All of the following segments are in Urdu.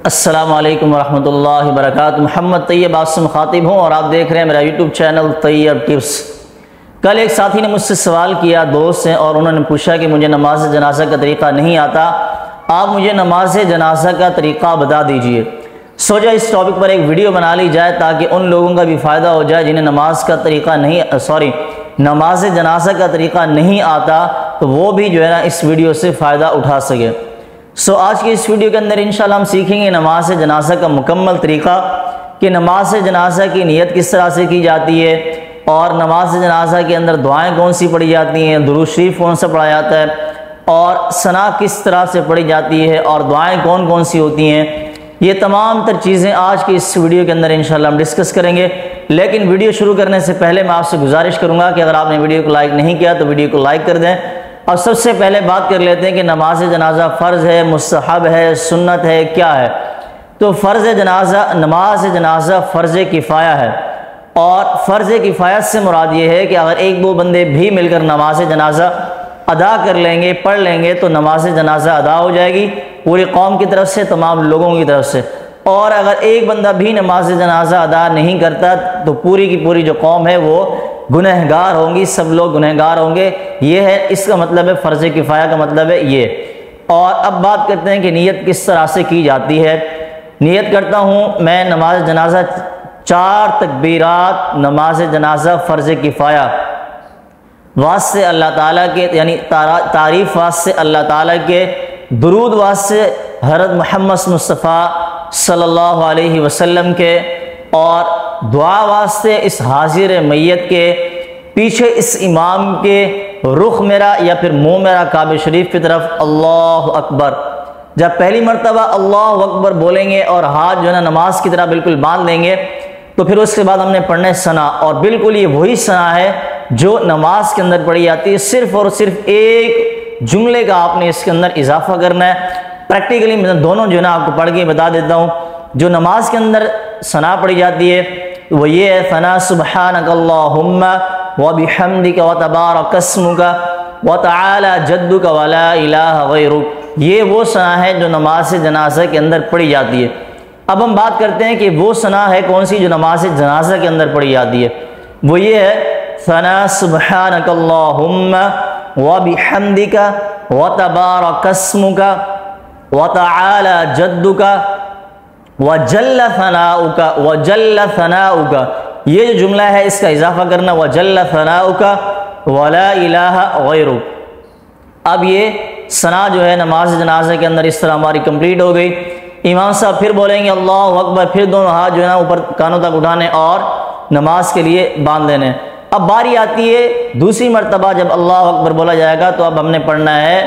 السلام علیکم ورحمۃ اللہ وبرکاتہ۔ محمد طیب آپ سے مخاطب ہوں اور آپ دیکھ رہے ہیں میرا یوٹیوب چینل طیب ٹپس۔ کل ایک ساتھی نے مجھ سے سوال کیا، دوست ہیں، اور انہوں نے پوچھا کہ مجھے نماز جنازہ کا طریقہ نہیں آتا، آپ مجھے نماز جنازہ کا طریقہ بتا دیجئے۔ سوچا اس ٹاپک پر ایک ویڈیو بنا لی جائے تاکہ ان لوگوں کا بھی فائدہ ہو جائے جنہیں نماز جنازہ کا طریقہ نہیں آتا، تو وہ بھی جو ہے نا اس ویڈیو سے فائدہ اٹھا سکے۔ آج کی اس ویڈیو کے اندر انشاءاللہ ہم سیکھیں گے نماز جنازہ کا مکمل طریقہ، کہ نماز جنازہ کی نیت کس طرح سے کی جاتی ہے، اور نماز جنازہ کے اندر دعائیں کون سی پڑھی جاتی ہیں، درود شریف کون سا پڑھا جاتا ہے، اور ثنا کس طرح سے پڑھی جاتی ہے، اور دعائیں کون کون سی ہوتی ہیں، یہ تمام تر چیزیں آج کی اس ویڈیو کے اندر انشاءاللہ ہم ڈسکس کریں گے۔ لیکن ویڈیو شروع کرنے سے پہلے میں آپ سے گزارش کروں گا کہ اگر آپ نے ویڈیو کو لائک نہیں کیا تو ویڈیو کو لائک کر دیں۔ اور سب سے پہلے بات کر لیتے ہیں کہ نماز جنازہ فرض ہے، مستحب ہے، سنت ہے، کیا ہے؟ تو نماز جنازہ فرض کفایہ ہے، اور فرض کفایت سے مراد یہ ہے کہ اگر ایک دو بندے بھی مل کر نماز جنازہ ادا کر لیں گے، پڑھ لیں گے، تو نماز جنازہ ادا ہو جائے گی پوری قوم کی طرف سے، تمام لوگوں کی طرف سے۔ اور اگر ایک بندہ بھی نماز جنازہ ادا نہیں کرتا تو پوری کی پوری جو قوم ہے وہ گنہگار ہوں گی، سب لوگ گنہگار ہوں گے۔ یہ ہے، اس کا مطلب ہے فرض کفایہ کا مطلب ہے یہ۔ اور اب بات کرتے ہیں کہ نیت کس طرح سے کی جاتی ہے۔ نیت کرتا ہوں میں نماز جنازہ 4 تکبیرات نماز جنازہ فرض کفایہ واسطے اللہ تعالیٰ کے، یعنی تعریف واسطے اللہ تعالیٰ کے، درود واسطے حضرت محمد مصطفیٰ صلی اللہ علیہ وسلم کے، اور دعا واسطے اس حاضر میت کے، پیچھے اس امام کے رخ میرا یا پھر منہ میرا کعبہ شریف کی طرف، اللہ اکبر۔ جب پہلی مرتبہ اللہ اکبر بولیں گے اور ہاتھ جو ہے نا نماز کی طرح بالکل باندھ لیں گے، تو پھر اس کے بعد ہم نے پڑھنا ہے ثنا، اور بالکل یہ وہی ثنا ہے جو نماز کے اندر پڑھی جاتی ہے، صرف اور صرف ایک جملے کا آپ نے اس کے اندر اضافہ کرنا ہے۔ پریکٹیکلی میں دونوں جو ہے نا آپ کو پڑھ کے بتا دیتا ہوں۔ جو نماز کے اندر ثنا پڑھی جاتی ہے وہ یہ ہے، ثنا سبحانک اللہم وبحمدک وتبارک اسمک وتعالی جدک ولا الہ غیرک۔ یہ وہ ثنا ہے جو نماز جنازہ کے اندر پڑھی جاتی ہے۔ اب ہم بات کرتے ہیں کہ وہ ثنا ہے کون سی جو نماز جنازہ کے اندر پڑھی جاتی ہے۔ وہ یہ ہے، ثنا سبحانک اللہم وبحمدک وتبارک اسمک وتعالی جدک وجل ثناؤک۔ یہ جو جملہ ہے اس کا اضافہ کرنا، وجل ثناؤک ولا الہ غیرک۔ اب یہ ثنا جو ہے نماز جنازہ کے اندر اس طرح ہماری کمپلیٹ ہو گئی۔ امام صاحب پھر بولیں گے اللہ اکبر، پھر دونوں ہاتھ جو ہے نا اوپر کانوں تک اٹھانے اور نماز کے لیے باندھ لینے۔ اب باری آتی ہے دوسری مرتبہ جب اللہ اکبر بولا جائے گا تو اب ہم نے پڑھنا ہے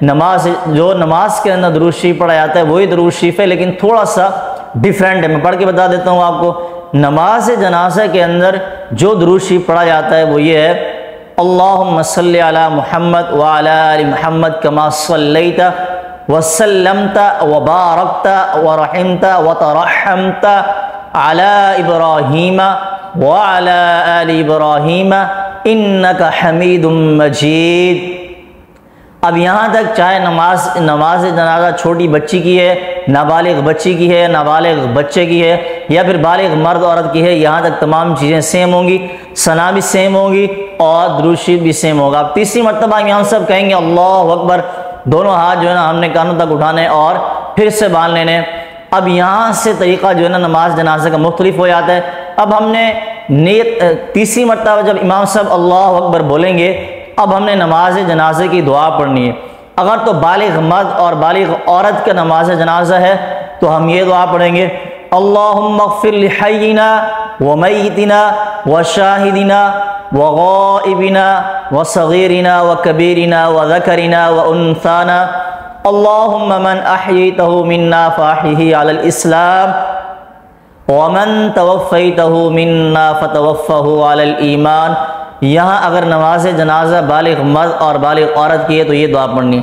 نماز کے اندر درود شریف پڑھا جاتا ہے، وہی درود شریف ہے لیکن تھوڑا سا ڈیفرنٹ ہے۔ میں پڑھ کے بتا دیتا ہوں آپ کو۔ نماز جنازہ کے اندر جو درود شریف پڑھا جاتا ہے وہ یہ ہے، اللہم صلی علی محمد وعلی آل محمد کما صلیت وسلمت وبارکت ورحمت وترحمت علی ابراہیم وعلی آل ابراہیم انک حمید مجید۔ اب یہاں تک چاہے نماز جنازہ چھوٹی بچی کی ہے، نابالغ بچی کی ہے، نابالغ بچے کی ہے، یا پھر بالغ مرد عورت کی ہے، یہاں تک تمام چیزیں سیم ہوں گی، ثنا بھی سیم ہوگی اور درود شریف بھی سیم ہوگا۔ اب تیسری مرتبہ امام صاحب کہیں گے اللہ اکبر، دونوں ہاتھ جو ہے نا ہم نے کانوں تک اٹھانے اور پھر سے باندھ لینے۔ اب یہاں سے طریقہ جو ہے نا نماز جنازہ کا مختلف ہو جاتا ہے۔ اب ہم نے نیت تیسری مرتبہ جب امام صاحب اللہ اکبر بولیں گے، اب ہم نے نماز جنازے کی دعا پڑھنی ہے۔ اگر تو بالغ مرد اور بالغ عورت کا نماز جنازہ ہے تو ہم یہ دعا پڑھیں گے، اللہم اغفر لحینا ومیتنا وشاہدنا وغائبنا وصغیرنا وکبیرنا وذکرنا وانثانا، اللہم من احییتہ منا فاحیہ علی الاسلام ومن توفیتہ منا فتوفہ علی الایمان۔ یہاں اگر نماز جنازہ بالغ مرد اور بالغ عورت کی ہے تو یہ دعا پڑھنی ہے۔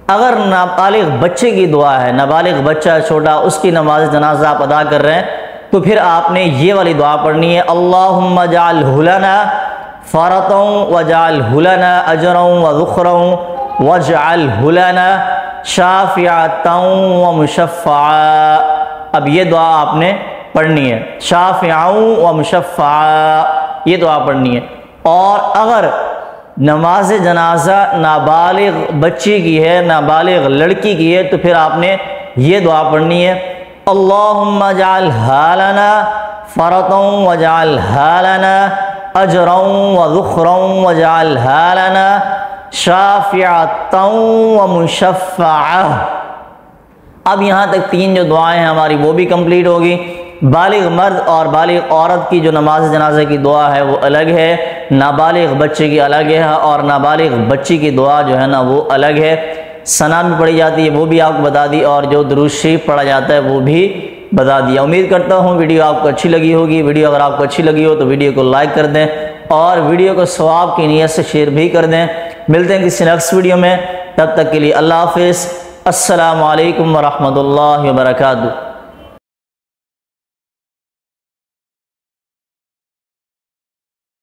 اگر نابالغ بچے کی دعا ہے، نابالغ بچہ چھوٹا، اس کی نماز جنازہ آپ ادا کر رہے ہیں تو پھر آپ نے یہ والی دعا پڑھنی ہے، اللہم اجعلہ لنا فرطا واجعلہ لنا اجرا وذخرا واجعلہ لنا شافعا ومشفعا۔ اب یہ دعا آپ نے پڑھنی ہے، شافعا و مشفعا، یہ دعا پڑھنی ہے۔ اور اگر نماز جنازہ نابالغ بچی کی ہے، نابالغ لڑکی کی ہے، تو پھر آپ نے یہ دعا پڑھنی ہے، اللہم اجعلھا لنا فرطا واجعلھا لنا اجرا وذخرا واجعلھا لنا شافعتا ومشفعا۔ اب یہاں تک 3 جو دعائیں ہیں ہماری وہ بھی کمپلیٹ ہوگی۔ بالغ مرد اور بالغ عورت کی جو نماز جنازہ کی دعا ہے وہ الگ ہے، نابالغ بچے کی الگ ہے، اور نابالغ بچی کی دعا جو ہے نا وہ الگ ہے۔ ثنا بھی پڑھی جاتی ہے وہ بھی آپ کو بتا دی، اور جو درود شریف پڑھا جاتا ہے وہ بھی بتا دیا۔ امید کرتا ہوں ویڈیو آپ کو اچھی لگی ہوگی۔ ویڈیو اگر آپ کو اچھی لگی ہو تو ویڈیو کو لائک کر دیں، اور ویڈیو کو ثواب کی نیت سے شیئر بھی کر دیں۔ ملتے ہیں کسی نیکسٹ ویڈیو میں، تب تک کے لیے اللہ حافظ۔ السلام علیکم ورحمۃ اللہ وبرکاتہ۔